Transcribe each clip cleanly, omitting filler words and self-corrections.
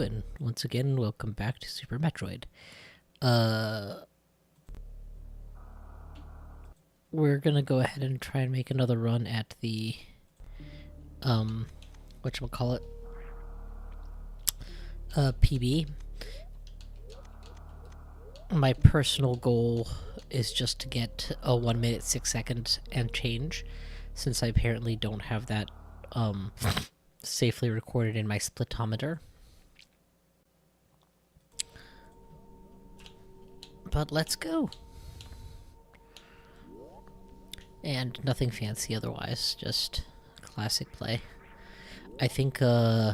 and once again, welcome back to Super Metroid. We're gonna go ahead and try and make another run at the, whatchamacallit, PB. My personal goal is just to get a 1 minute 6 seconds and change, since I apparently don't have that, safely recorded in my splitometer. But let's go. And nothing fancy otherwise, just classic play. I think, yeah,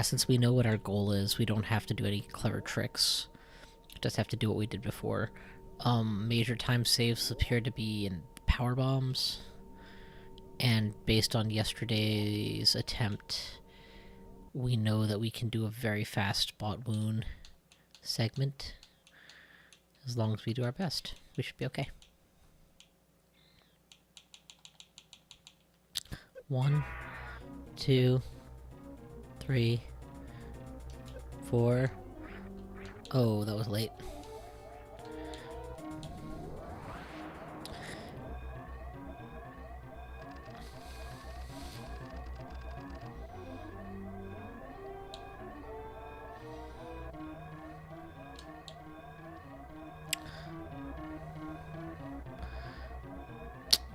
since we know what our goal is, we don't have to do any clever tricks. Just have to do what we did before. Major time saves appear to be in power bombs. And based on yesterday's attempt, we know that we can do a very fast bot wound segment. As long as we do our best, we should be okay. 1, 2, 3, 4. Oh, that was late.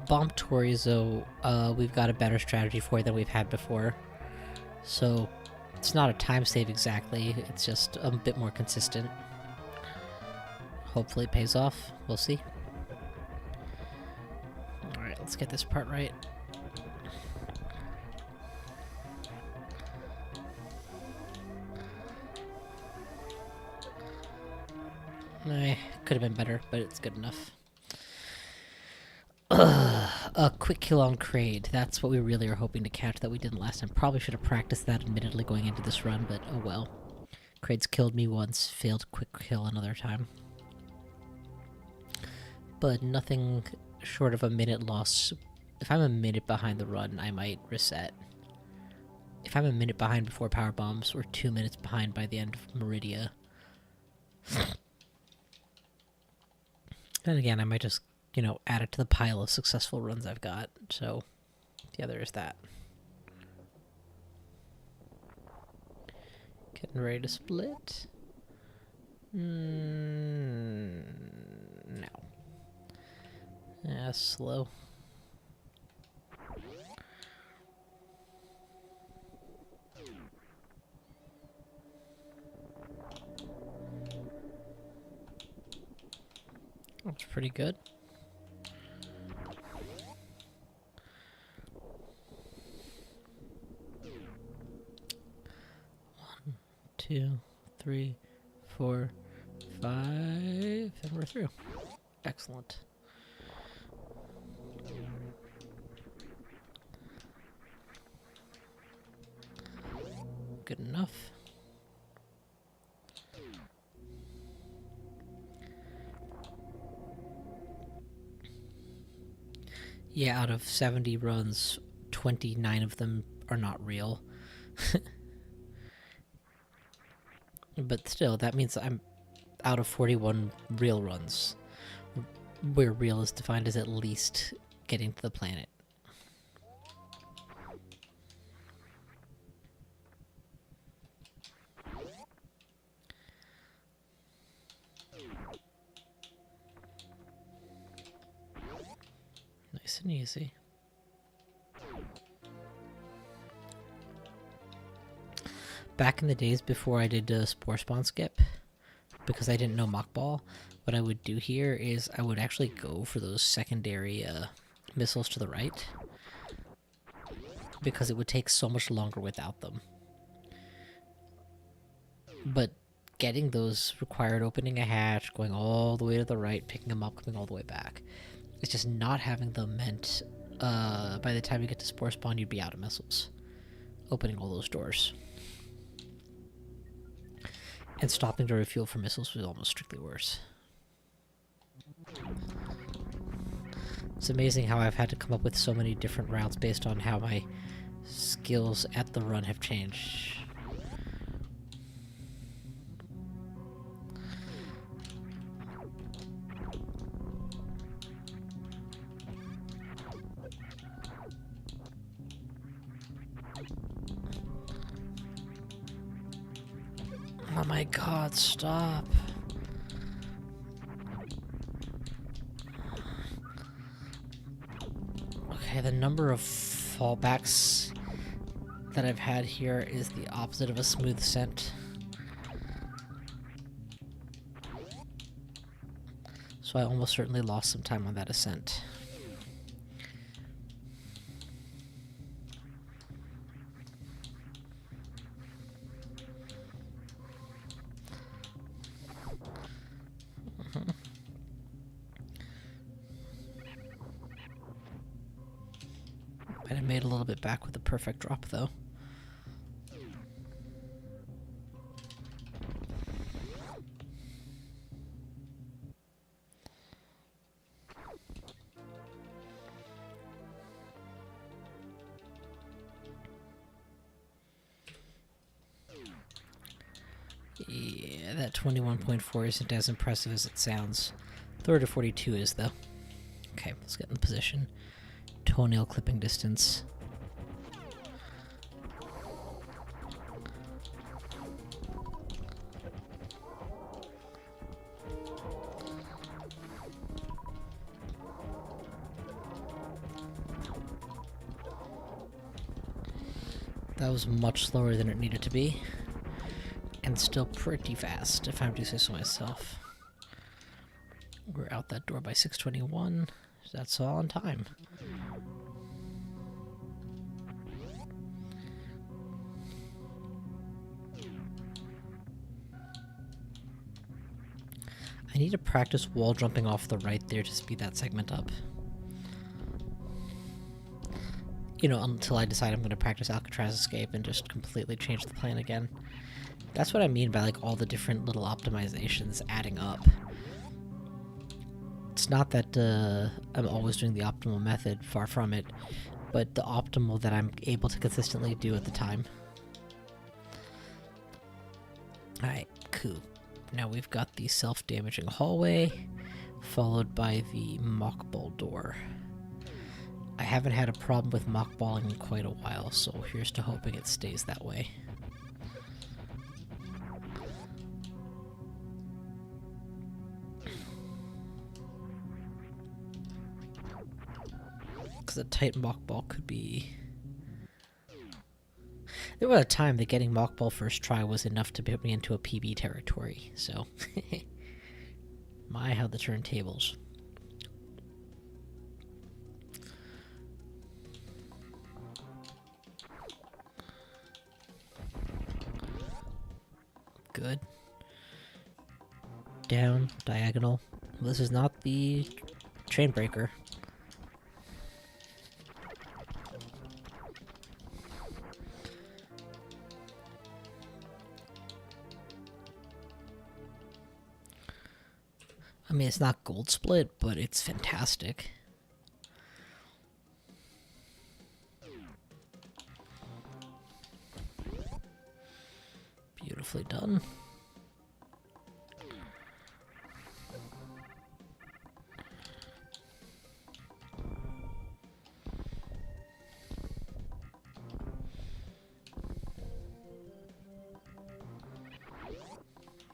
Bomb Torizo, we've got a better strategy for than we've had before. So, it's not a time save exactly, it's just a bit more consistent. Hopefully it pays off, we'll see. Alright, let's get this part right. Could have been better, but it's good enough. A quick kill on Kraid. That's what we really are hoping to catch that we didn't last time. Probably should have practiced that admittedly going into this run, but oh well. Kraid's killed me once, failed quick kill another time. But nothing short of a minute loss. If I'm a minute behind the run, I might reset. If I'm a minute behind before power bombs, or 2 minutes behind by the end of Meridia. Then again, I might just, you know, add it to the pile of successful runs I've got. So, yeah, there's that. Getting ready to split. No. Yeah, slow. That's pretty good. One, 2, 3, 4, 5, and we're through. Excellent. Good enough. Yeah, out of 70 runs, 29 of them are not real. But still, that means I'm out of 41 real runs, where real is defined as at least getting to the planet. Nice and easy. Back in the days before I did Spore Spawn skip, because I didn't know Mock Ball, what I would do here is I would actually go for those secondary missiles to the right, because it would take so much longer without them. But getting those required opening a hatch, going all the way to the right, picking them up, coming all the way back. It's just not having them meant by the time you get to Spore Spawn, you'd be out of missiles. Opening all those doors. And stopping to refuel for missiles was almost strictly worse. It's amazing how I've had to come up with so many different routes based on how my skills at the run have changed. Oh my god, stop. Okay, the number of fallbacks that I've had here is the opposite of a smooth ascent. So I almost certainly lost some time on that ascent. Might have made a little bit back with a perfect drop, though. Yeah, that 21.4 isn't as impressive as it sounds. 30 to 42 is, though. Okay, let's get in position. Toenail clipping distance. That was much slower than it needed to be. And still pretty fast, if I do say so myself. We're out that door by 6:21. So that's all on time. I need to practice wall jumping off the right there to speed that segment up. You know, until I decide I'm going to practice Alcatraz Escape and just completely change the plan again. That's what I mean by like all the different little optimizations adding up. It's not that I'm always doing the optimal method, far from it, but the optimal that I'm able to consistently do at the time. Alright, cool. Now we've got the self-damaging hallway, followed by the mockball door. I haven't had a problem with mockballing in quite a while, so here's to hoping it stays that way. Because a tight mockball could be... There was a time that getting mockball first try was enough to put me into a PB territory, so... My, how the turntables. Good. Down, diagonal. This is not the chain breaker. I mean, it's not gold split, but it's fantastic. Beautifully done.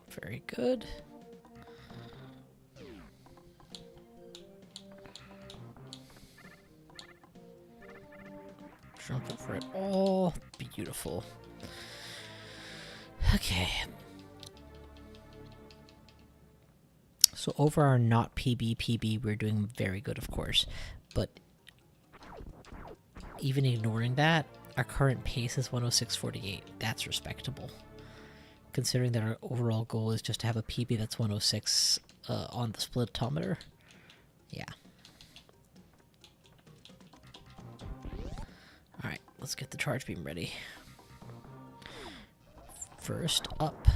Very good. Jump over it all. Beautiful. Okay. So over our not PB, we're doing very good, of course. But even ignoring that, our current pace is 106.48. That's respectable. Considering that our overall goal is just to have a PB that's 106 on the splitometer. Yeah. Alright, let's get the charge beam ready. First up,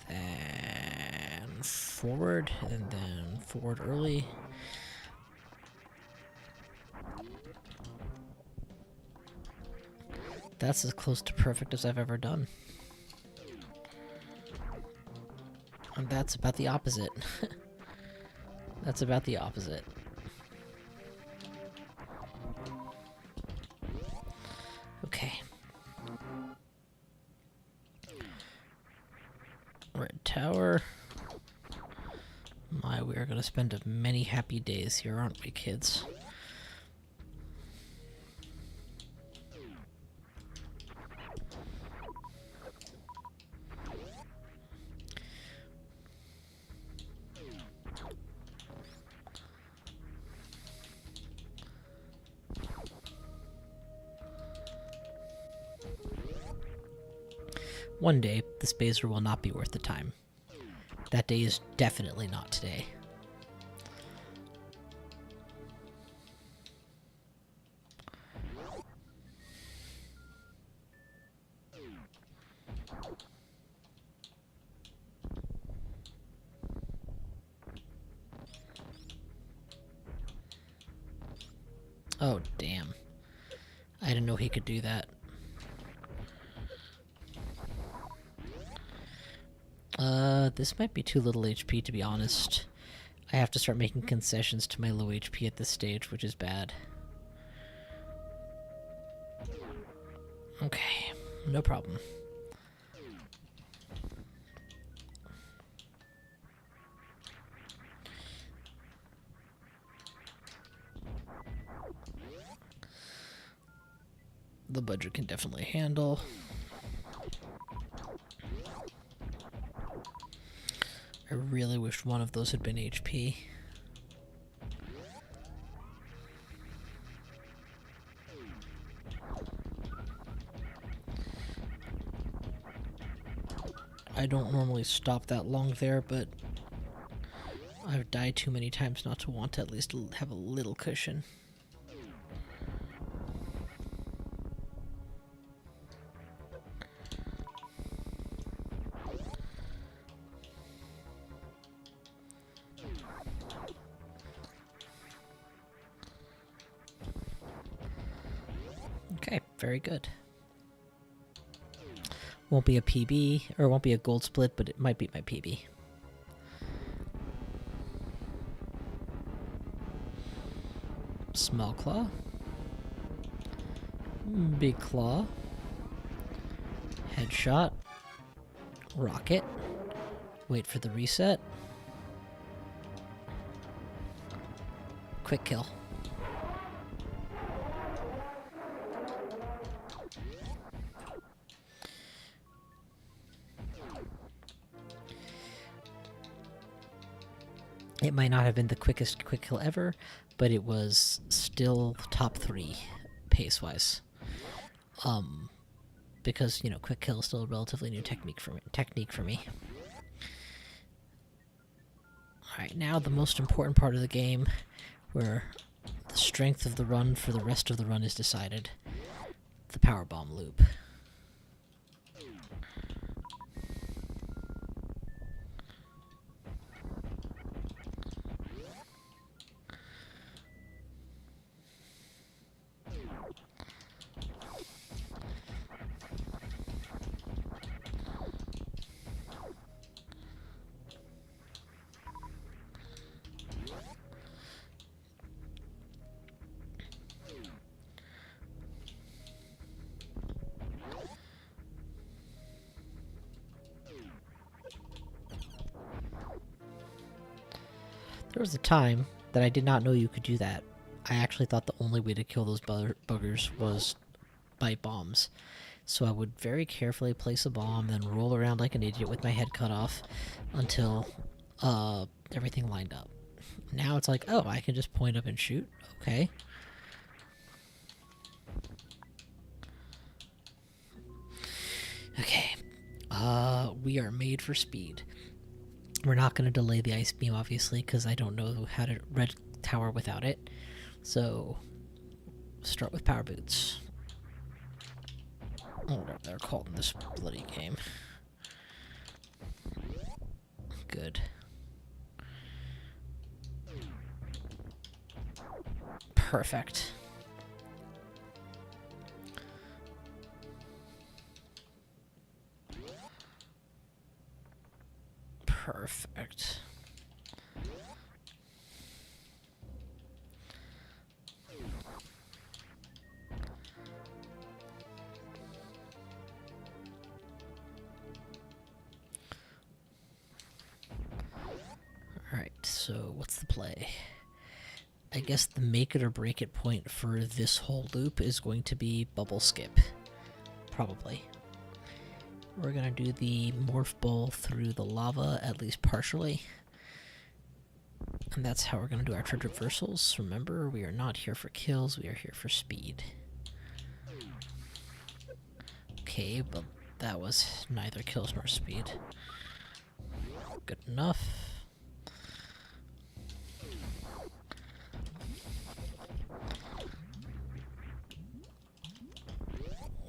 then forward, and then forward early. That's as close to perfect as I've ever done. And that's about the opposite. That's about the opposite. Okay. Red tower. My, we are going to spend many happy days here, aren't we, kids? One day, this baser will not be worth the time. That day is definitely not today. Oh, damn. I didn't know he could do that. This might be too little HP, to be honest. I have to start making concessions to my low HP at this stage, which is bad. Okay, no problem. The budget can definitely handle. I really wish one of those had been HP. I don't normally stop that long there, but I've died too many times not to want to at least have a little cushion. Okay, very good. Won't be a PB, or won't be a gold split, but it might be my PB. Small claw. Big claw. Headshot. Rocket. Wait for the reset. Quick kill. It might not have been the quickest quick kill ever, but it was still top 3 pace-wise. Because, you know, quick kill is still a relatively new technique for me. Alright, now the most important part of the game, where the strength of the run for the rest of the run is decided. The powerbomb loop. There was a time that I did not know you could do that. I actually thought the only way to kill those buggers was by bombs. So I would very carefully place a bomb, then roll around like an idiot with my head cut off until everything lined up. Now it's like, oh, I can just point up and shoot? Okay. Okay. We are made for speed. We're not going to delay the ice beam, obviously, because I don't know how to red tower without it. So, start with power boots. Or whatever they're called in this bloody game. Good. Perfect. Perfect. Alright, so what's the play? I guess the make it or break it point for this whole loop is going to be bubble skip. Probably. We're gonna do the morph ball through the lava, at least partially. And that's how we're gonna do our traversals. Remember, we are not here for kills, we are here for speed. Okay, but that was neither kills nor speed. Good enough.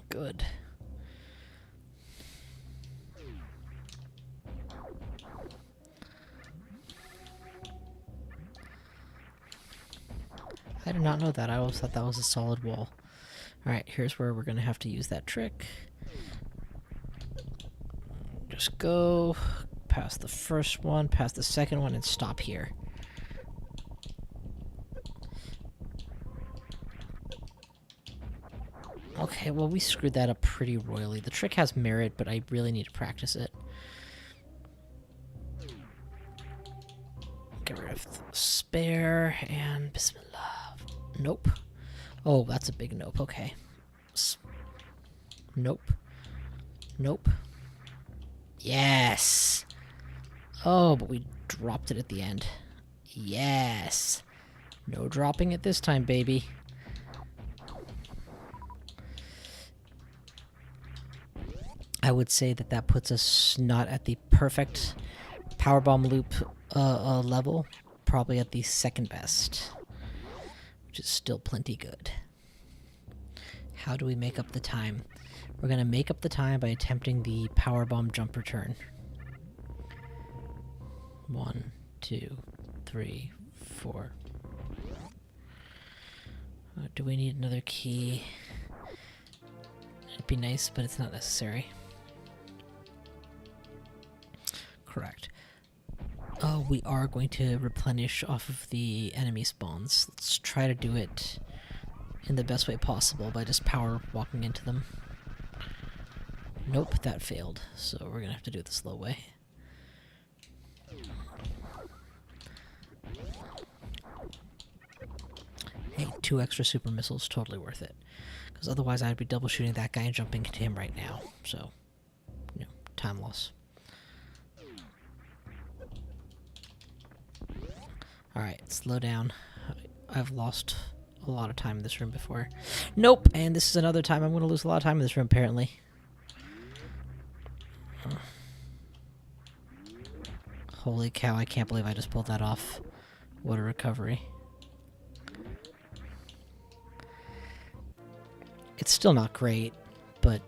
Good. I did not know that. I always thought that was a solid wall. Alright, here's where we're going to have to use that trick. Just go past the first one, past the second one, and stop here. Okay, well, we screwed that up pretty royally. The trick has merit, but I really need to practice it. Get rid of the spare, and bismillah. Nope. Oh, that's a big nope. Okay. Nope. Nope. Yes! Oh, but we dropped it at the end. Yes! No dropping it this time, baby. I would say that that puts us not at the perfect powerbomb loop level, probably at the second best, which is still plenty good. How do we make up the time? We're going to make up the time by attempting the powerbomb jump return. 1, 2, 3, 4. Do we need another key? It'd be nice, but it's not necessary. Correct. Oh, we are going to replenish off of the enemy spawns. Let's try to do it in the best way possible by just power walking into them. Nope, that failed. So we're gonna have to do it the slow way. Hey, 2 extra super missiles, totally worth it. Because otherwise I'd be double shooting that guy and jumping into him right now. So, you know, time loss. Alright, slow down. I've lost a lot of time in this room before. Nope! And this is another time I'm going to lose a lot of time in this room, apparently. Holy cow, I can't believe I just pulled that off. What a recovery. It's still not great, but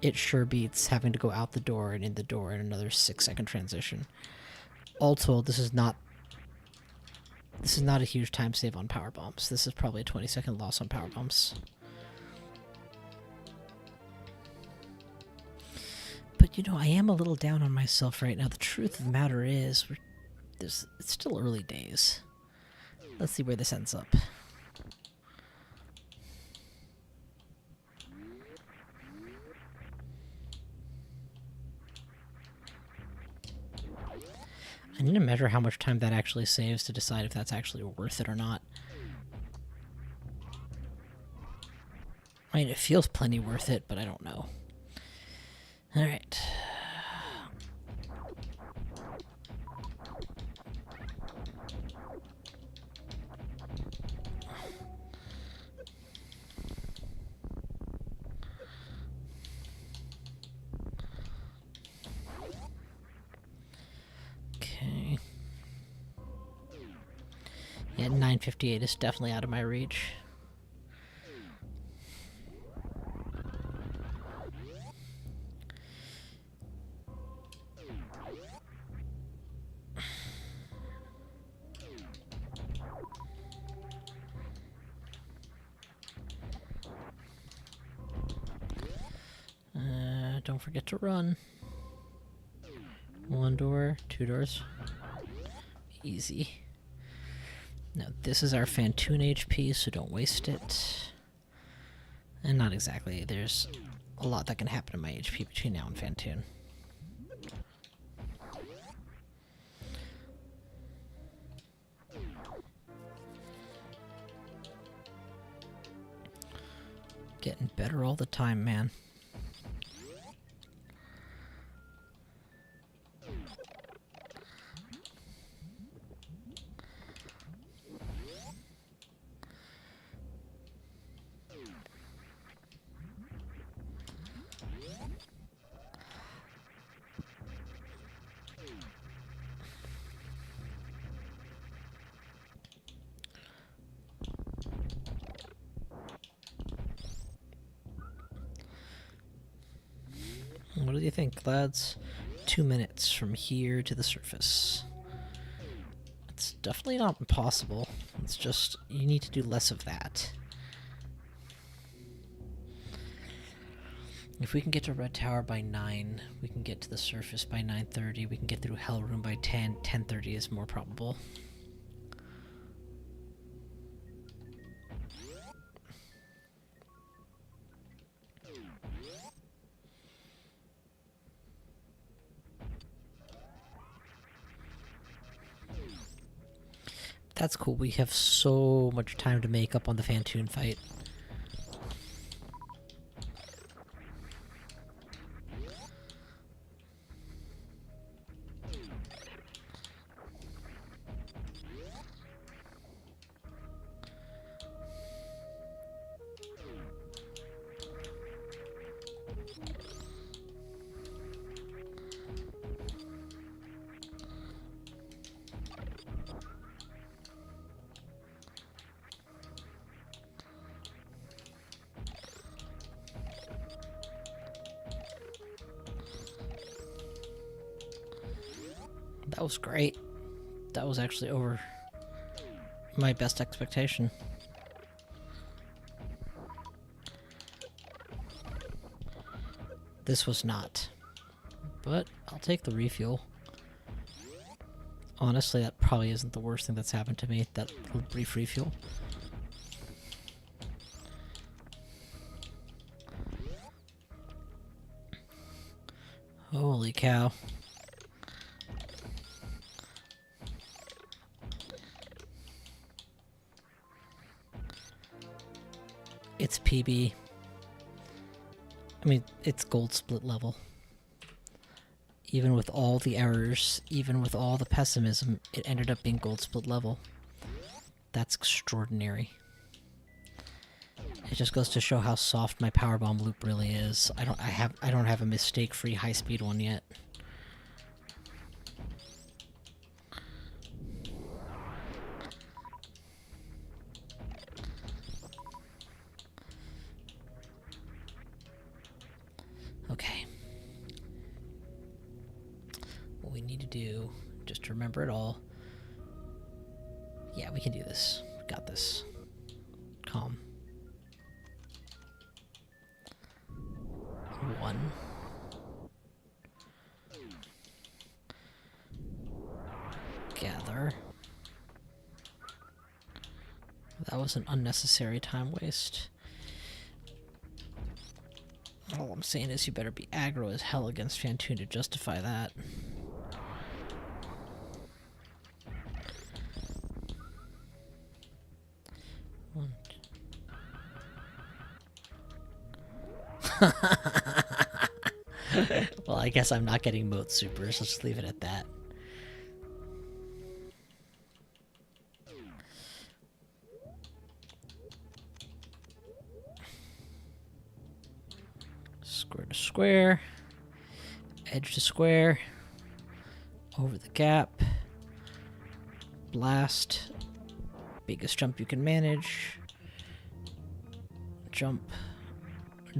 it sure beats having to go out the door and in the door in another 6-second transition. All told, this is not a huge time save on power bombs. This is probably a 20-second loss on power bombs. But you know, I am a little down on myself right now. The truth of the matter is, it's still early days. Let's see where this ends up. I need to measure how much time that actually saves to decide if that's actually worth it or not. I mean, it feels plenty worth it, but I don't know. Alright. Okay. Yeah, 958 is definitely out of my reach. Don't forget to run. One door, two doors. Easy. Now this is our Phantoon HP, so don't waste it. And not exactly. There's a lot that can happen in my HP between now and Phantoon. Getting better all the time, man. What do you think, lads? 2 minutes from here to the surface. It's definitely not impossible. It's just, you need to do less of that. If we can get to Red Tower by 9, we can get to the surface by 9:30, we can get through Hell Room by 10, 10:30 is more probable. That's cool, we have so much time to make up on the Phantoon fight. That was great. That was actually over my best expectation. This was not. But I'll take the refuel. Honestly, that probably isn't the worst thing that's happened to me, that little brief refuel. Holy cow. It's PB. I mean, it's gold split level. Even with all the errors, even with all the pessimism, it ended up being gold split level. That's extraordinary. It just goes to show how soft my powerbomb loop really is. I don't have a mistake-free high-speed one yet. Okay. What we need to do, just to remember it all. Yeah, we can do this. We got this. Calm. 1. Gather. That was an unnecessary time waste. All I'm saying is you better be aggro as hell against Phantoon to justify that. Well, I guess I'm not getting moat supers. Let's just leave it at that. Square to square. Edge to square. Over the gap. Blast. Biggest jump you can manage. Jump.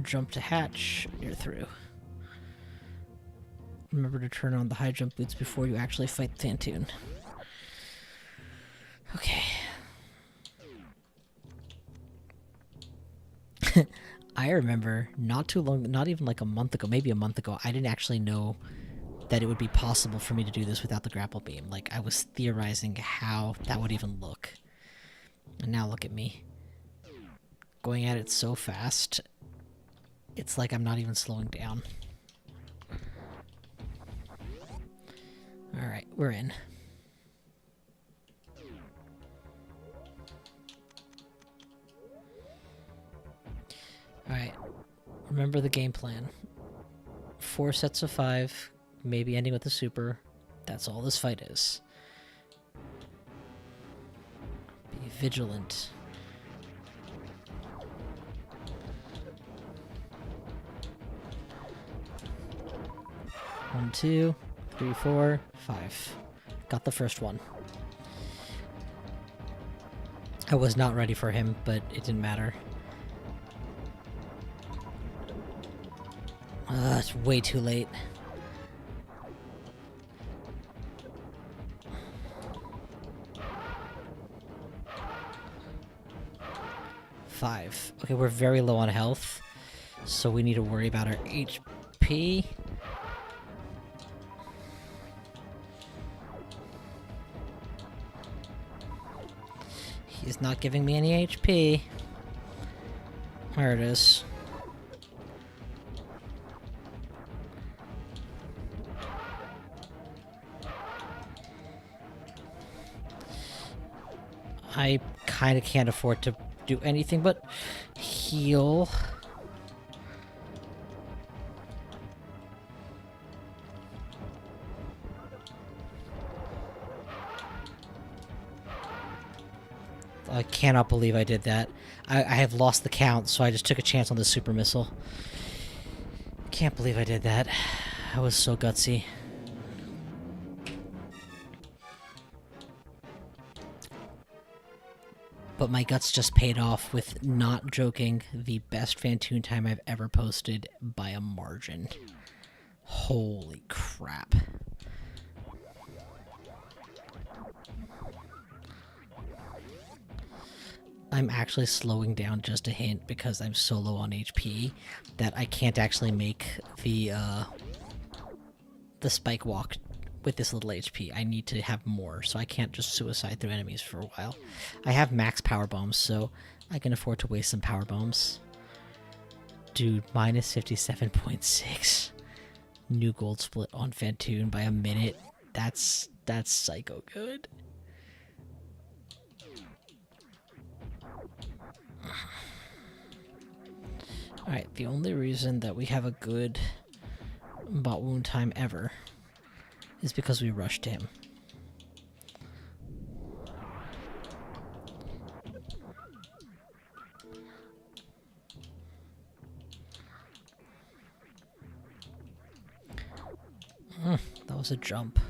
Jump to hatch. You're through. Remember to turn on the high jump boots before you actually fight Phantoon. Okay. I remember not too long, not even like a month ago, maybe a month ago, I didn't actually know that it would be possible for me to do this without the grapple beam. Like, I was theorizing how that would even look. And now look at me. Going at it so fast, it's like I'm not even slowing down. Alright, we're in. Alright, remember the game plan. 4 sets of 5, maybe ending with a super. That's all this fight is. Be vigilant. One, 2, 3, 4, 5. Got the first one. I was not ready for him, but it didn't matter. It's way too late. Five. Okay, we're very low on health, so we need to worry about our HP. He's not giving me any HP. There it is. I kind of can't afford to do anything but heal. I cannot believe I did that. I have lost the count, so I just took a chance on the super missile. Can't believe I did that. I was so gutsy. But my guts just paid off with, not joking, the best Fantoon time I've ever posted by a margin. Holy crap. I'm actually slowing down just a hint because I'm so low on HP that I can't actually make the spike walk with this little HP. I need to have more, so I can't just suicide through enemies for a while. I have max power bombs, so I can afford to waste some power bombs. Dude, minus 57.6. New gold split on Fantoon by a minute. That's psycho good. Alright, the only reason that we have a good bot wound time ever is because we rushed him. That was a jump.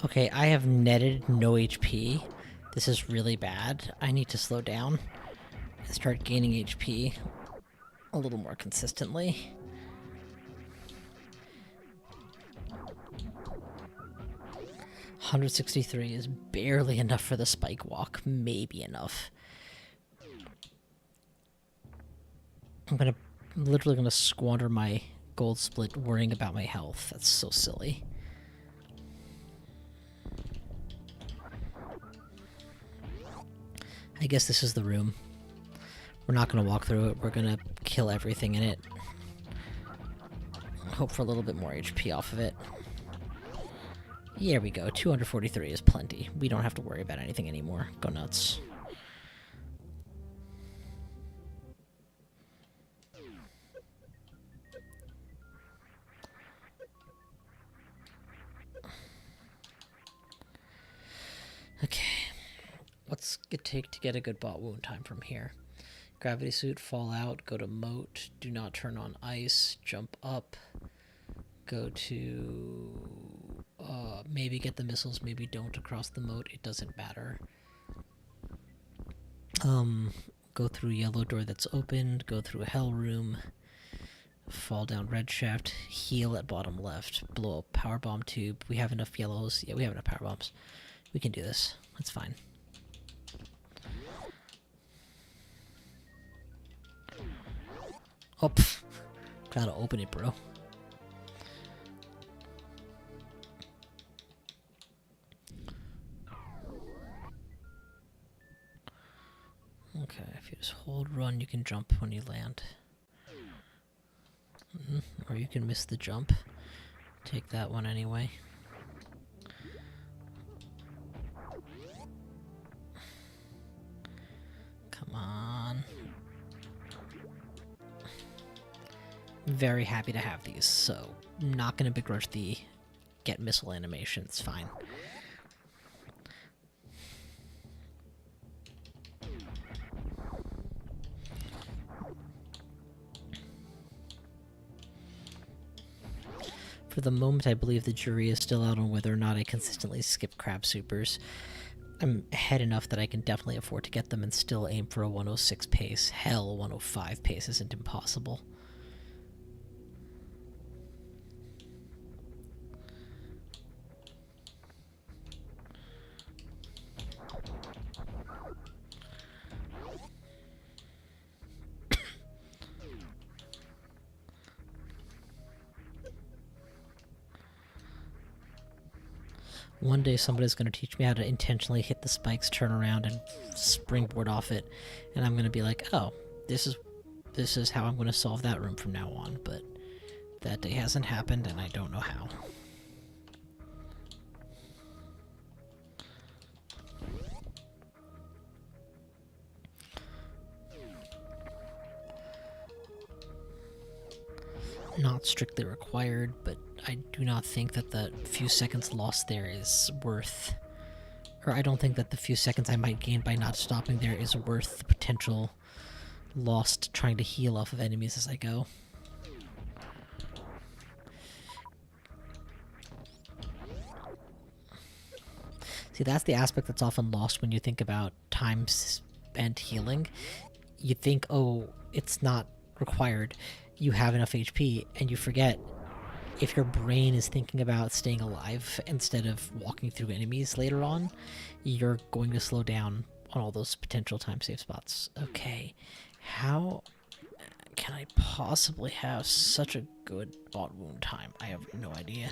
Okay, I have netted no HP. This is really bad. I need to slow down and start gaining HP a little more consistently. $163 is barely enough for the spike walk. Maybe enough. I'm literally gonna squander my gold split worrying about my health. That's so silly. I guess this is the room. We're not gonna walk through it. We're gonna kill everything in it. Hope for a little bit more HP off of it. Here we go. 243 is plenty. We don't have to worry about anything anymore. Go nuts. Okay. What's it take to get a good bot wound time from here? Gravity suit, fall out, go to moat, do not turn on ice, jump up, go to... maybe get the missiles, maybe don't across the moat, it doesn't matter. Go through yellow door that's opened, go through a hell room, Fall down red shaft, heal at bottom left, blow up power bomb tube. We have enough yellows. Yeah, we have enough power bombs. We can do this. That's fine. Oh, pff. Trying to open it, bro. Okay, if you just hold run, you can jump when you land. Or you can miss the jump. Take that one anyway. Come on. Very happy to have these, so not gonna begrudge the get missile animation, it's fine. For the moment, I believe the jury is still out on whether or not I consistently skip crab supers. I'm ahead enough that I can definitely afford to get them and still aim for a 106 pace. Hell, a 105 pace isn't impossible. One day somebody's going to teach me how to intentionally hit the spikes, turn around, and springboard off it, and I'm going to be like, oh, this is how I'm going to solve that room from now on, but that day hasn't happened, and I don't know how. Not strictly required, but I do not think that the few seconds lost there is worth... Or I don't think that the few seconds I might gain by not stopping there is worth the potential lost trying to heal off of enemies as I go. See, that's the aspect that's often lost when you think about time spent healing. You think, oh, it's not required. You have enough HP, and you forget if your brain is thinking about staying alive instead of walking through enemies later on, you're going to slow down on all those potential time save spots. Okay, how can I possibly have such a good bot wound time? I have no idea.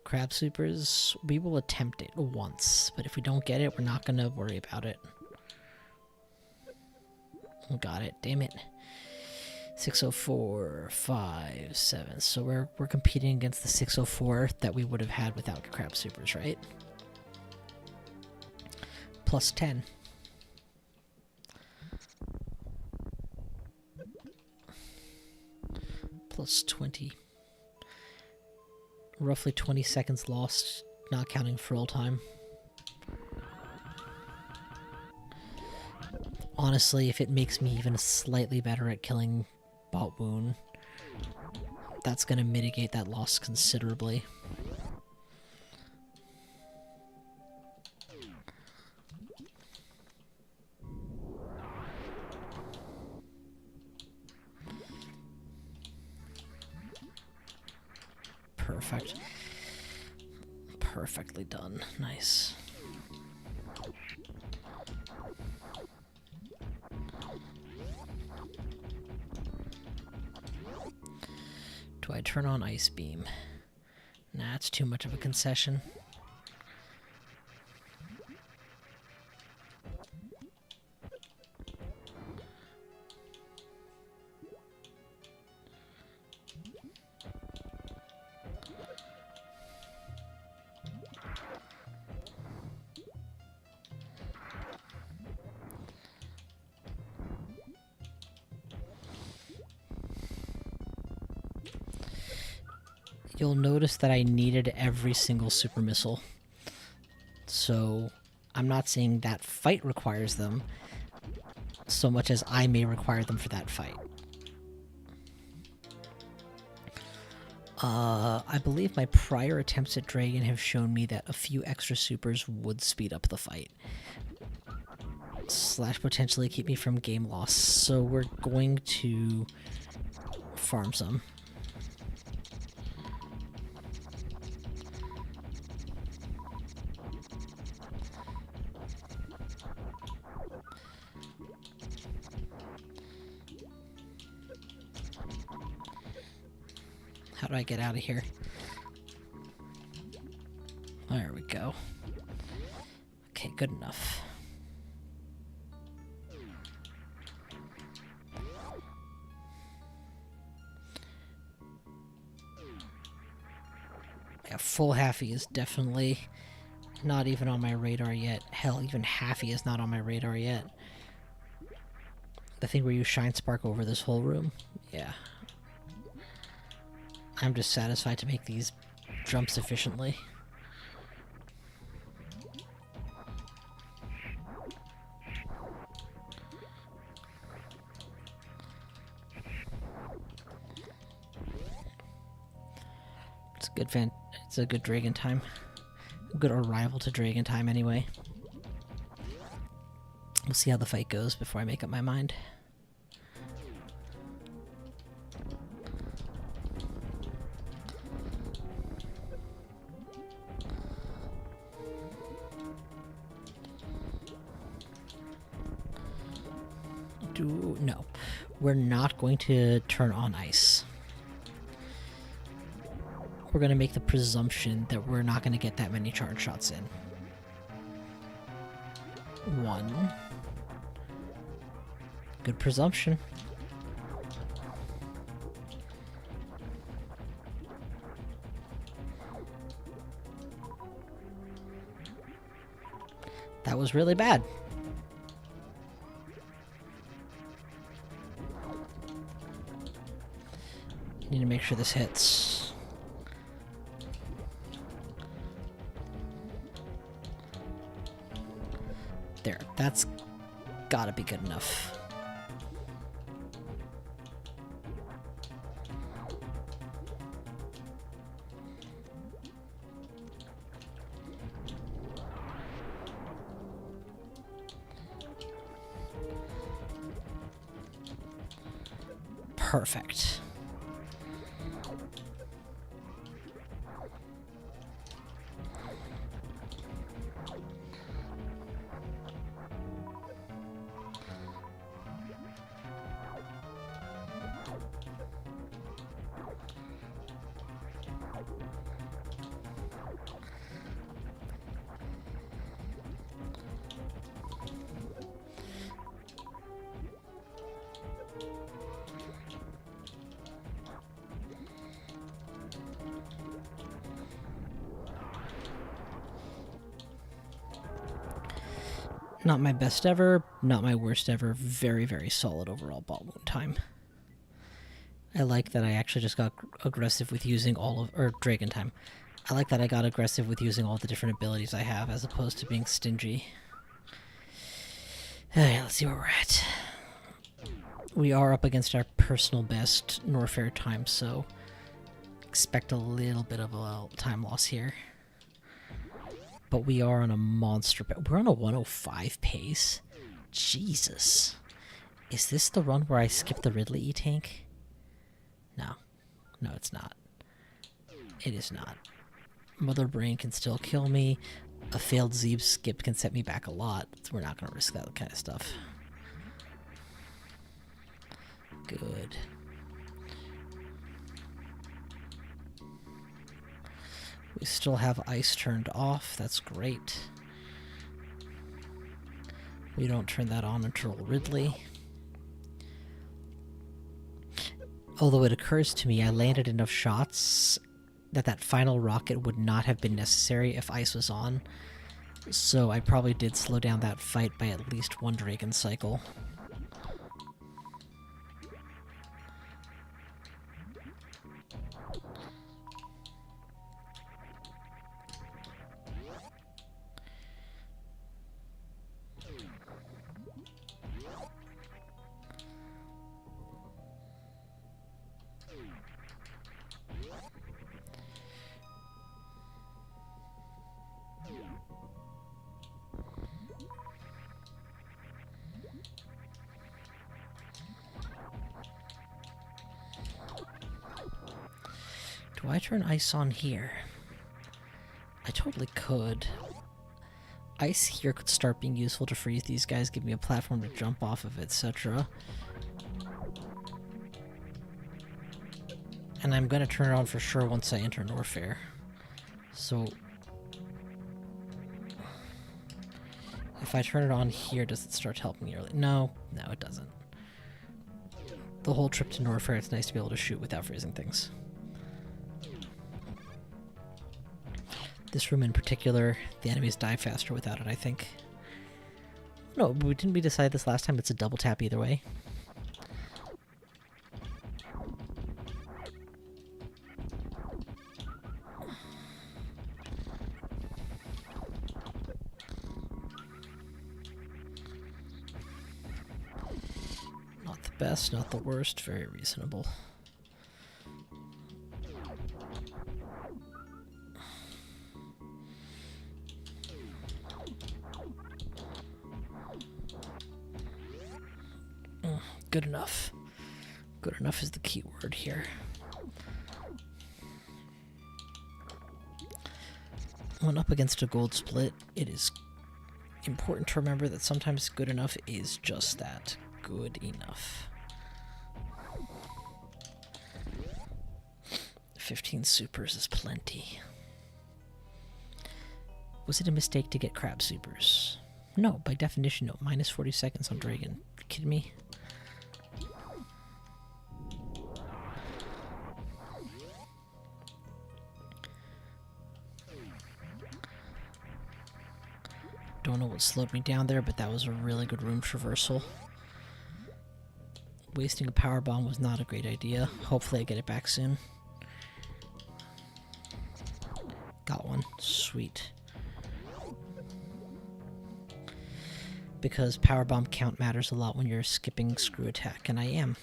Crab supers, we will attempt it once, but if we don't get it, we're not gonna worry about it. Got it, damn it. 604, 5, 7. So we're competing against the 604 that we would have had without crab supers, right? Plus 10. Plus 20. Roughly 20 seconds lost, not counting for all time. Honestly, if it makes me even slightly better at killing bot wound, that's going to mitigate that loss considerably. Perfect. Perfectly done. Nice. Do I turn on Ice Beam? Nah, it's too much of a concession. You'll notice that I needed every single super missile. So, I'm not saying that fight requires them, so much as I may require them for that fight. I believe my prior attempts at Dragon have shown me that a few extra supers would speed up the fight. Slash potentially keep me from game loss. So we're going to farm some. How do I get out of here? There we go. Okay, good enough. Yeah, full halfie is definitely not even on my radar yet. Hell, even halfie is not on my radar yet. The thing where you shine spark over this whole room? Yeah. I'm just satisfied to make these jumps efficiently. It's a good Dragon time. Good arrival to Dragon time anyway. We'll see how the fight goes before I make up my mind. No. We're not going to turn on ice. We're going to make the presumption that we're not going to get that many charge shots in. 1. Good presumption. That was really bad. Need to make sure this hits. There, that's gotta be good enough. Perfect. Not my best ever, not my worst ever. Very, very solid overall ball wound time. I like that I actually just got aggressive with using all of... or Dragon time. I like that I got aggressive with using all the different abilities I have as opposed to being stingy. Alright, let's see where we're at. We are up against our personal best Norfair time, so expect a little bit of a time loss here. But we are on a monster... We're on a 105 pace? Jesus. Is this the run where I skip the Ridley E-Tank? No. No, it's not. It is not. Mother Brain can still kill me. A failed Zeeb skip can set me back a lot. So we're not going to risk that kind of stuff. Good. We still have ice turned off. That's great. We don't turn that on until Ridley. Although it occurs to me I landed enough shots that that final rocket would not have been necessary if ice was on. So I probably did slow down that fight by at least 1 Dragon cycle. I turn ice on here? I totally could. Ice here could start being useful to freeze these guys, give me a platform to jump off of, etc. And I'm gonna turn it on for sure once I enter Norfair. So if I turn it on here, does it start helping me early? No, it doesn't. The whole trip to Norfair, it's nice to be able to shoot without freezing things. This room in particular, the enemies die faster without it, I think. No, didn't we decide this last time? It's a double tap either way. Not the best, not the worst, very reasonable. Good enough. Good enough is the key word here. When up against a gold split, it is important to remember that sometimes good enough is just that. Good enough. 15 supers is plenty. Was it a mistake to get crab supers? No, by definition, no. Minus 40 seconds on Dragon. Are you kidding me? Don't know what slowed me down there, but that was a really good room traversal. Wasting a power bomb was not a great idea. Hopefully I get it back soon. Got one. Sweet. Because power bomb count matters a lot when you're skipping screw attack, and I am.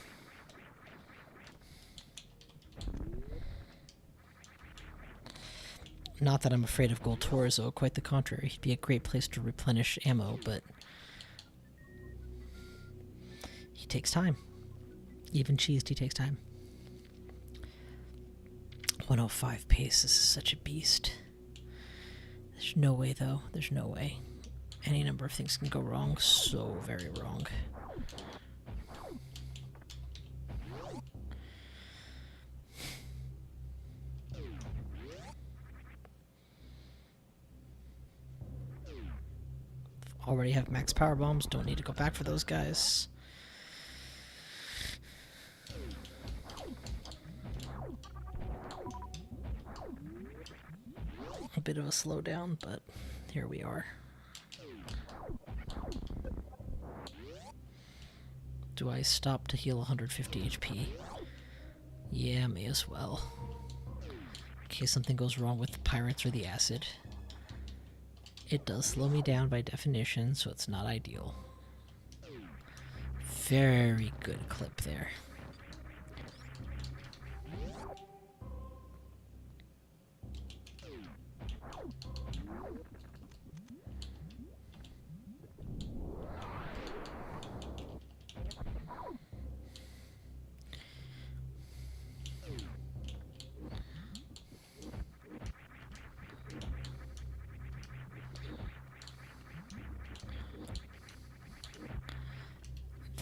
Not that I'm afraid of Gold Torzo, quite the contrary. He'd be a great place to replenish ammo, but he takes time. Even cheesed, he takes time. 105 pace, this is such a beast. There's no way, though. There's no way. Any number of things can go wrong, so very wrong. Already have max power bombs, don't need to go back for those guys. A bit of a slowdown, but here we are. Do I stop to heal 150 HP? Yeah, may as well. In case something goes wrong with the pirates or the acid. It does slow me down by definition, so it's not ideal. Very good clip there.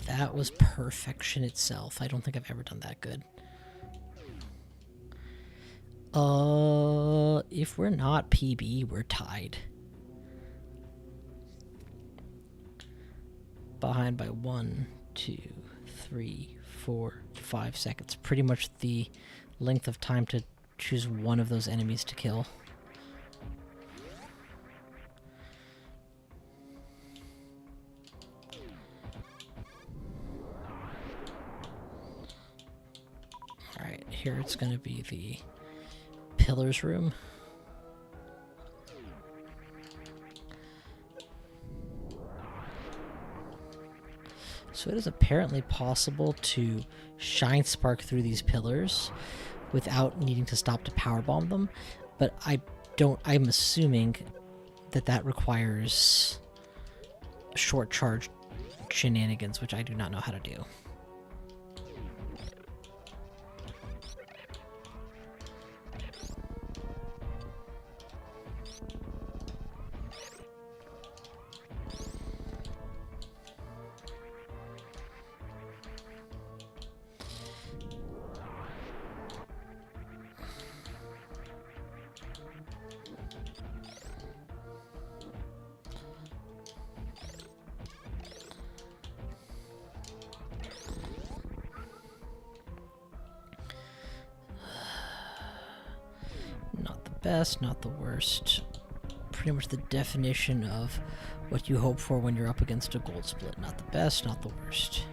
That was perfection itself. I don't think I've ever done that good. If we're not PB, we're tied. Behind by 1, 2, 3, 4, 5 seconds. Pretty much the length of time to choose one of those enemies to kill. Alright, here it's going to be the pillars room. So it is apparently possible to shine spark through these pillars without needing to stop to powerbomb them, but I'm assuming that that requires short charge shenanigans, which I do not know how to do. best, not the worst. Pretty much the definition of what you hope for when you're up against a gold split. Not the best, not the worst.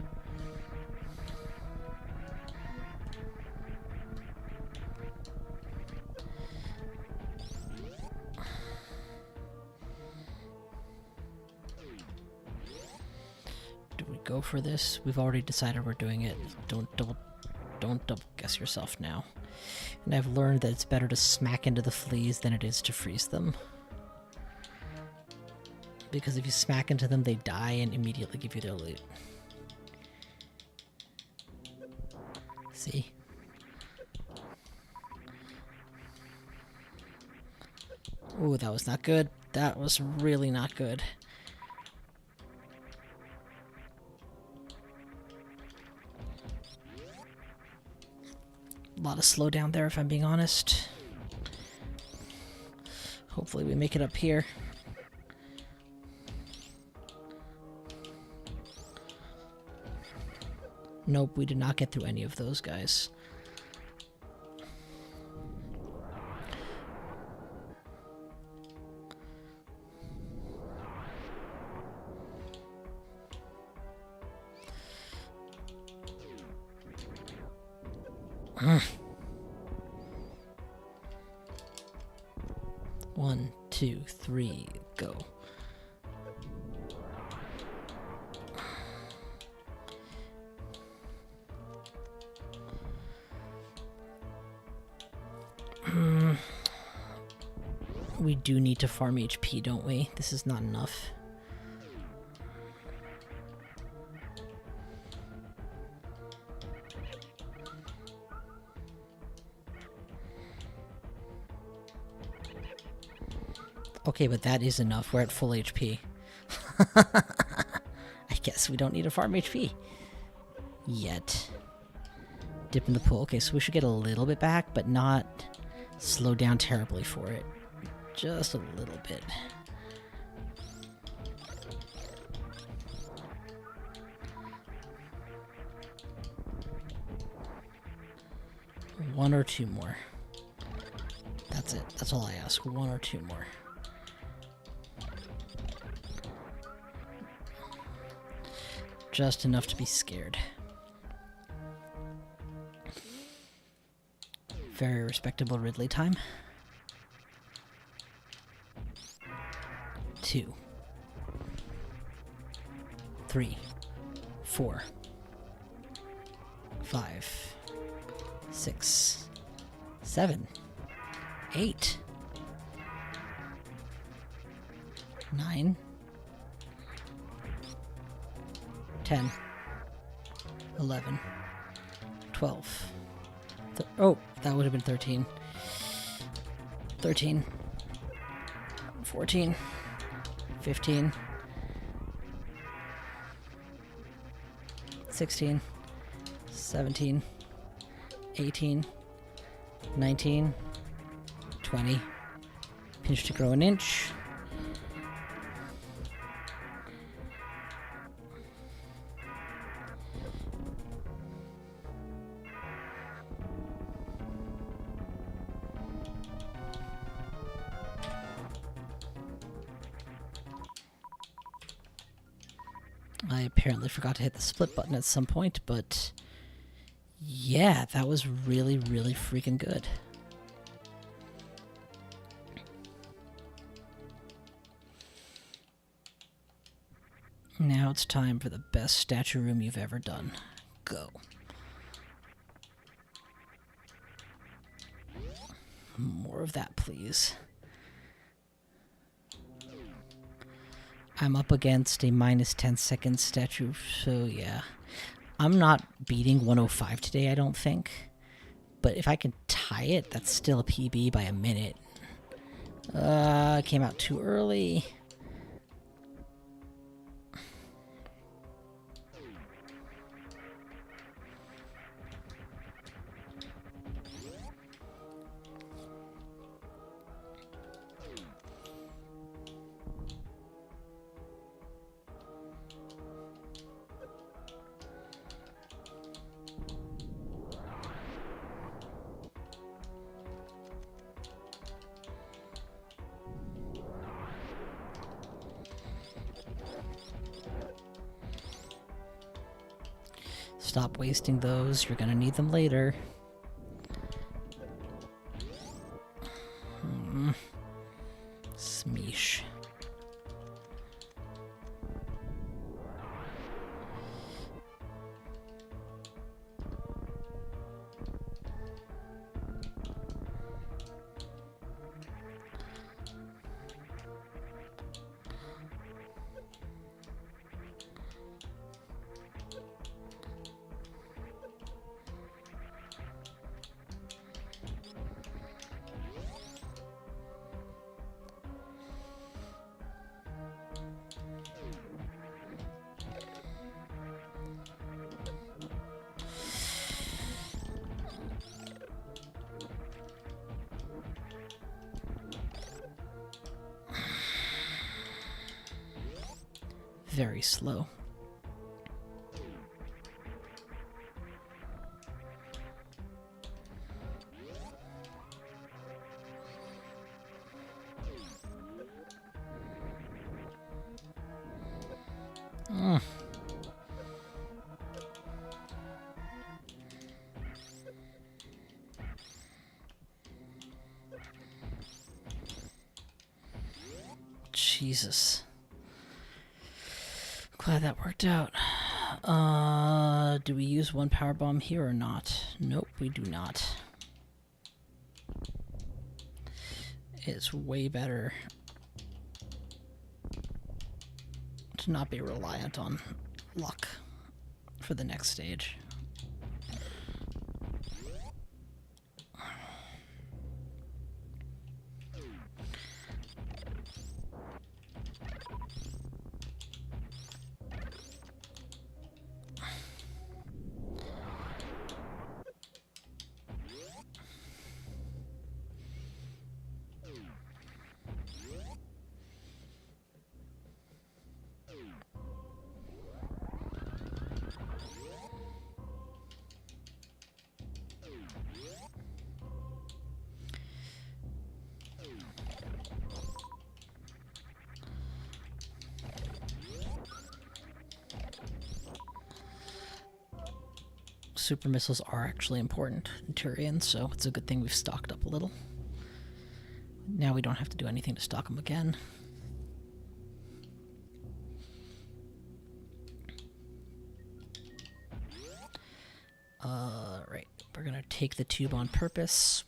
Do we go for this? We've already decided we're doing it. Don't double guess yourself now. And I've learned that it's better to smack into the fleas than it is to freeze them. Because if you smack into them, they die and immediately give you their loot. See? Ooh, that was not good. That was really not good. A lot of slowdown there, if I'm being honest. Hopefully we make it up here. Nope, we did not get through any of those guys. One, two, three, go. We do need to farm HP, don't we? This is not enough. Okay, but that is enough. We're at full HP. I guess we don't need to farm HP. Yet. Dip in the pool. Okay, so we should get a little bit back, but not slow down terribly for it. Just a little bit. One or two more. That's it. That's all I ask. One or two more. Just enough to be scared. Very respectable Ridley time. 2, 3, 4, 5, 6, 7, 8, 9, 10, 11, 12. Oh, that would have been 13. 13, 14, 15, 16, 17, 18, 19, 20. Pinch to grow an inch. I apparently forgot to hit the split button at some point, but yeah, that was really, really freaking good. Now it's time for the best statue room you've ever done. Go. More of that, please. I'm up against a minus 10 second statue, so yeah. I'm not beating 105 today, I don't think. But if I can tie it, that's still a PB by a minute. Came out too early. Stop wasting those. You're gonna need them later. Smeesh. Very slow. Jesus. Glad that worked out. Do we use one power bomb here or not? Nope, we do not. It's way better to not be reliant on luck for the next stage. Super missiles are actually important in Turian, so it's a good thing we've stocked up a little. Now we don't have to do anything to stock them again. Right, we're gonna take the tube on purpose.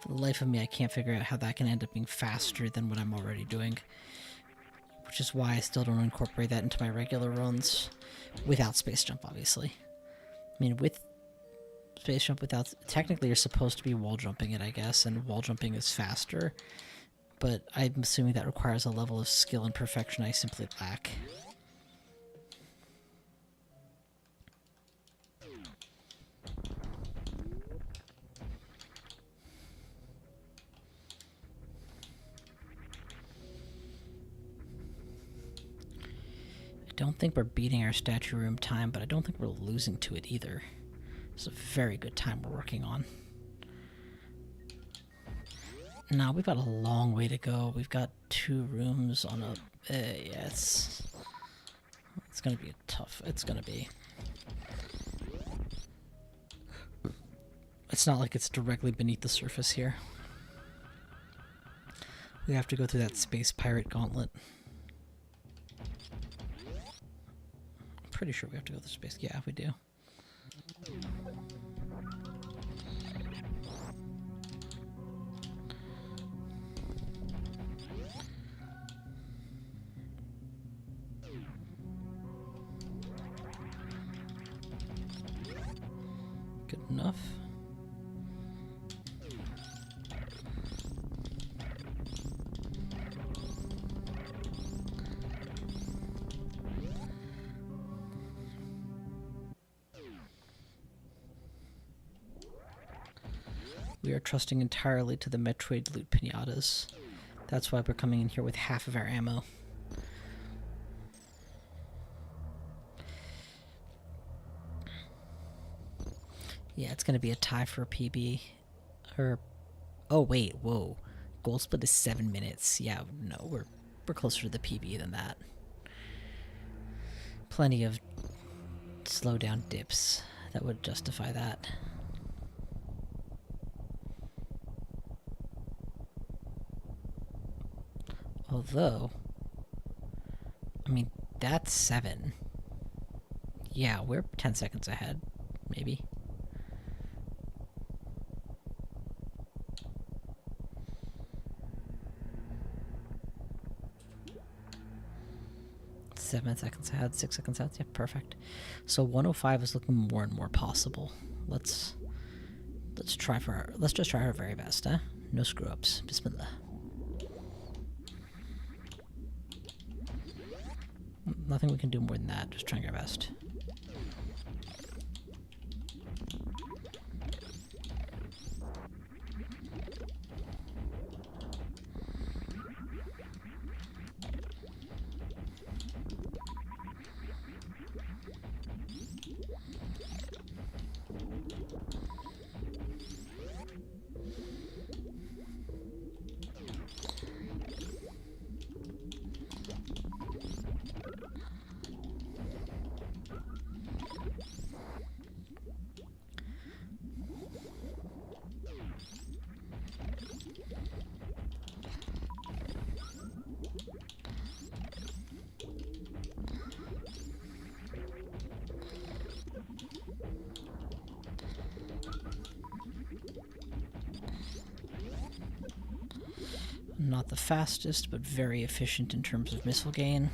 For the life of me, I can't figure out how that can end up being faster than what I'm already doing. Which is why I still don't incorporate that into my regular runs. Without Space Jump, obviously. I mean, with Space Jump without... Technically, you're supposed to be wall jumping it, I guess, and wall jumping is faster. But I'm assuming that requires a level of skill and perfection I simply lack. I don't think we're beating our statue room time, but I don't think we're losing to it either. It's a very good time we're working on. Now we've got a long way to go. We've got 2 rooms on a... yeah, it's gonna be tough. It's gonna be... It's not like it's directly beneath the surface here. We have to go through that space pirate gauntlet. I'm pretty sure we have to go through space. Yeah, we do. Good enough. We are trusting entirely to the Metroid loot pinatas. That's why we're coming in here with half of our ammo. Yeah, it's gonna be a tie for a PB. Or, oh wait, whoa. Goal split is 7 minutes. Yeah, no, we're closer to the PB than that. Plenty of slow down dips that would justify that. Although, I mean, that's 7. Yeah, we're 10 seconds ahead, maybe. Seven seconds ahead, 6 seconds ahead. Yeah, perfect. So 105 is looking more and more possible. Let's just try our very best, huh? No screw ups. Bismillah. Nothing we can do more than that. Just trying our best. Not the fastest, but very efficient in terms of missile gain.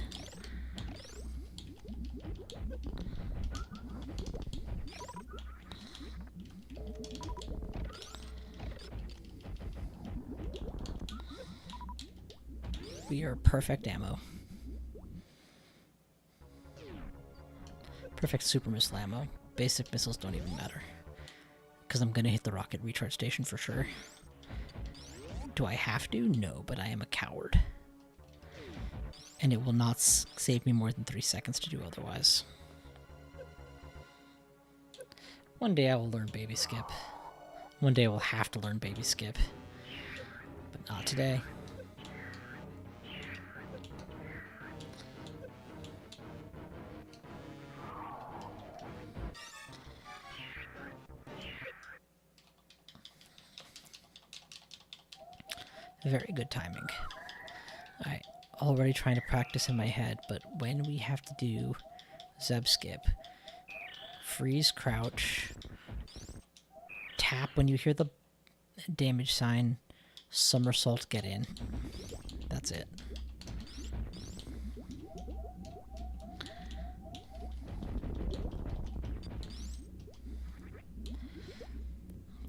We are perfect ammo. Perfect super missile ammo. Basic missiles don't even matter. Because I'm going to hit the rocket recharge station for sure. Do I have to? No, but I am a coward. And it will not save me more than 3 seconds to do otherwise. One day I will learn baby skip. One day I will have to learn baby skip. But not today. Very good timing. Alright, already trying to practice in my head, but when we have to do Zeb skip, freeze, crouch, tap when you hear the damage sign, somersault, get in. That's it.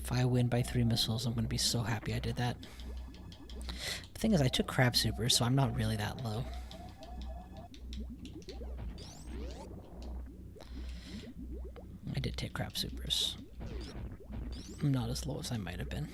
If I win by 3 missiles, I'm going to be so happy I did that. The thing is, I took crab super, so I'm not really that low. I did take crab supers. I'm not as low as I might have been.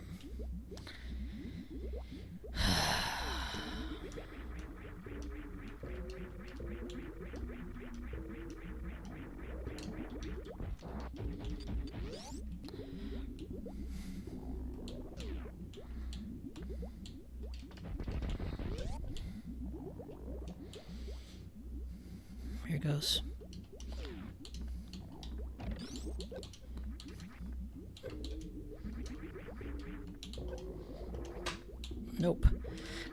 Here goes. Nope.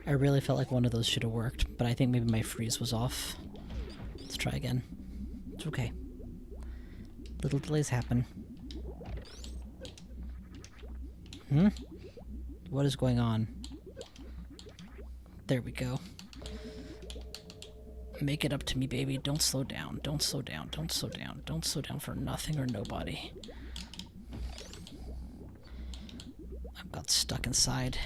I really felt like one of those should have worked, but I think maybe my freeze was off. Let's try again. It's okay. Little delays happen. What is going on? There we go. Make it up to me, baby. Don't slow down. Don't slow down. Don't slow down. Don't slow down for nothing or nobody. I've got stuck inside.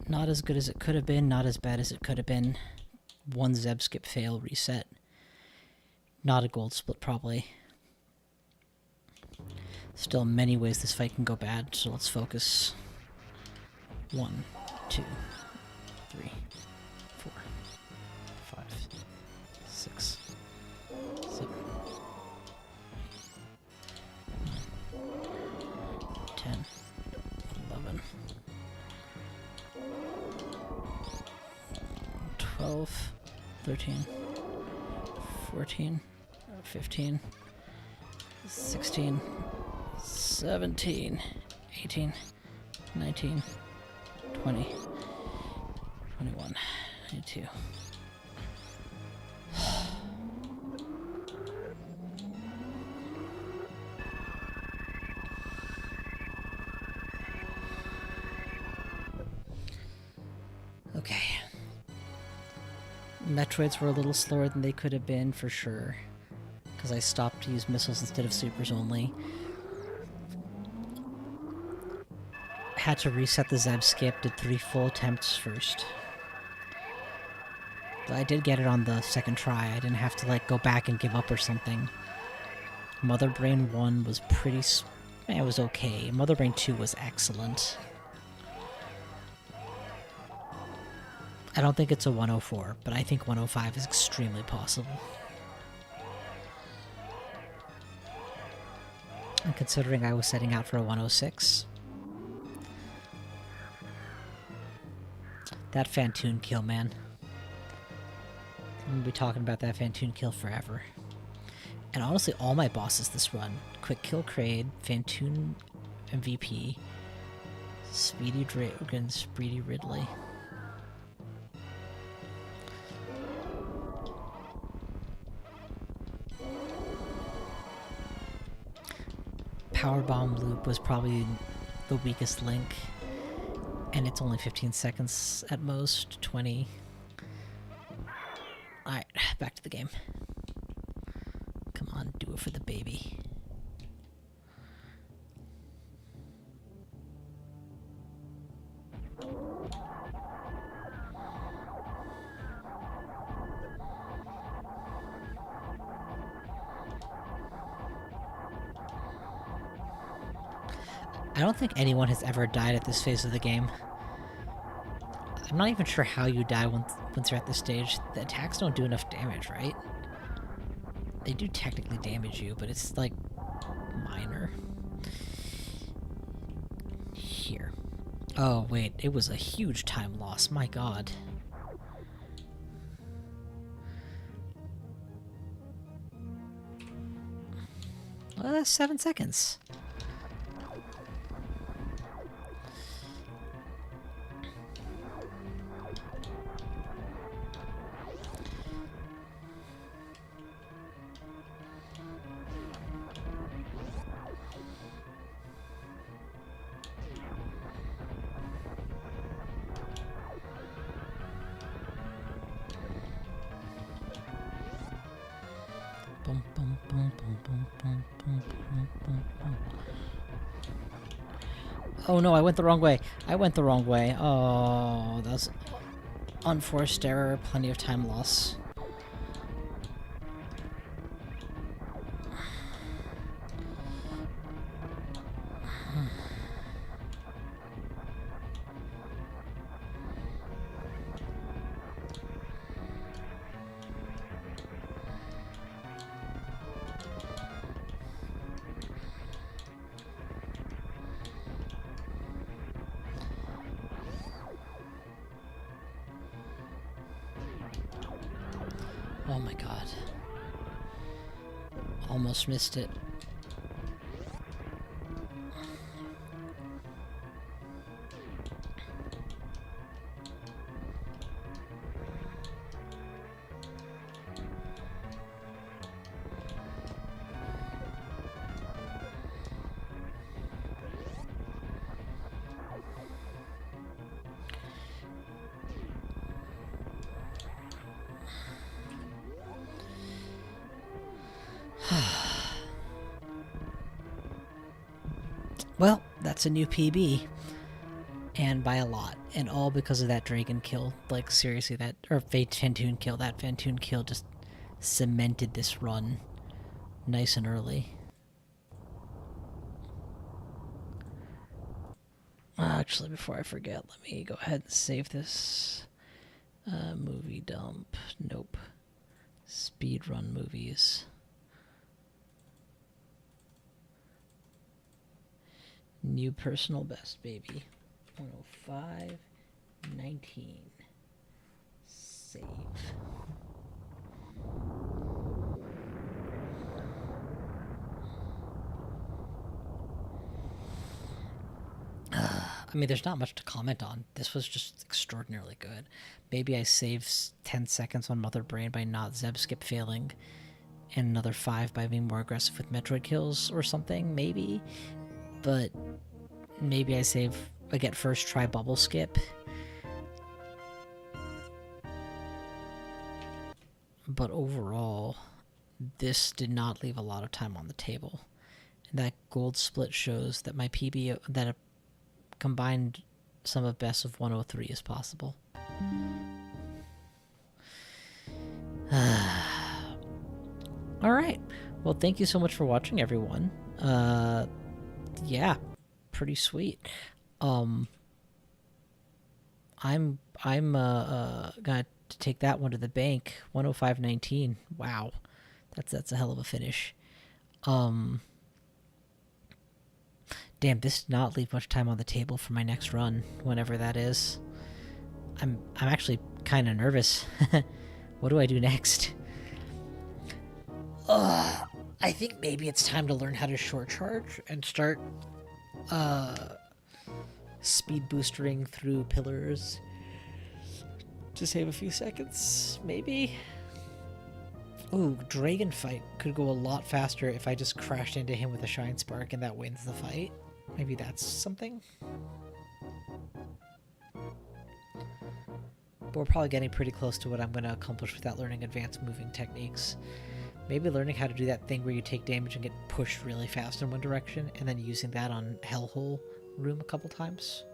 Not as good as it could have been, not as bad as it could have been. One Zeb skip fail, reset. Not a gold split, probably. Still, in many ways this fight can go bad, so let's focus. 1, 2, 3, 4, 5, 6, 7, 9, 10, 11, 12, 13, 14, 15, 16, 17, 18, 19, 20, 21, 22. Okay. Metroids were a little slower than they could have been, for sure. Because I stopped to use missiles instead of supers only. Had to reset the Zeb skip, did 3 full attempts first. But I did get it on the second try. I didn't have to like go back and give up or something. Mother Brain 1 was pretty... it was okay. Mother Brain 2 was excellent. I don't think it's a 104, but I think 105 is extremely possible. And considering I was setting out for a 106... that Fantoon kill, man. I'm gonna be talking about that Fantoon kill forever. And honestly, all my bosses this run. Quick Kill Kraid, Fantoon MVP, Speedy Dragon, Speedy Ridley. Powerbomb loop was probably the weakest link. And it's only 15 seconds at most, 20. Alright, back to the game. Come on, do it for the baby. I don't think anyone has ever died at this phase of the game. I'm not even sure how you die once you're at this stage. The attacks don't do enough damage, right? They do technically damage you, but it's like minor. Here. Oh wait, it was a huge time loss, my god. 7 seconds. Oh no, I went the wrong way. I went the wrong way. Oh, that's unforced error. Plenty of time loss. Oh my god. Almost missed it. Well, that's a new PB. and by a lot, and all because of that dragon kill. Like, seriously, that, or Fantoon kill, that Fantoon kill just cemented this run nice and early. Actually, before I forget, let me go ahead and save this. Movie dump. Nope. Speedrun movies. New personal best, baby. 105.19. Save. I mean, there's not much to comment on. This was just extraordinarily good. Maybe I saved 10 seconds on Mother Brain by not Zeb Skip failing, and another 5 by being more aggressive with Metroid kills or something, maybe. But maybe I get first try Bubble Skip. But overall, this did not leave a lot of time on the table. And that gold split shows that my PB, that a combined sum of best of 103 is possible. Alright. Well, thank you so much for watching, everyone. Yeah, pretty sweet. I'm gonna take that one to the bank. 105.19. Wow. That's a hell of a finish. Damn, this did not leave much time on the table for my next run, whenever that is. I'm actually kind of nervous. What do I do next? I think maybe it's time to learn how to short charge and start speed boostering through pillars to save a few seconds, maybe? Ooh, Dragon Fight could go a lot faster if I just crashed into him with a Shine Spark and that wins the fight. Maybe that's something? But we're probably getting pretty close to what I'm going to accomplish without learning advanced moving techniques. Maybe learning how to do that thing where you take damage and get pushed really fast in one direction, and then using that on Hellhole Room a couple times.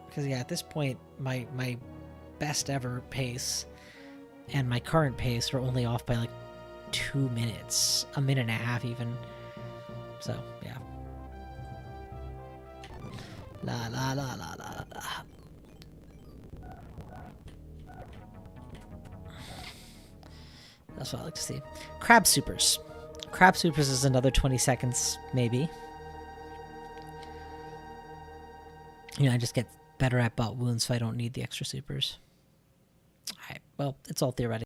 Because yeah, at this point, my best ever pace and my current pace are only off by like 2 minutes, a minute and a half even. So yeah. La la la la la la. That's what I like to see. Crab Supers. Crab Supers is another 20 seconds, maybe. You know, I just get better at bot wounds, so I don't need the extra supers. Alright, well, it's all theoretical.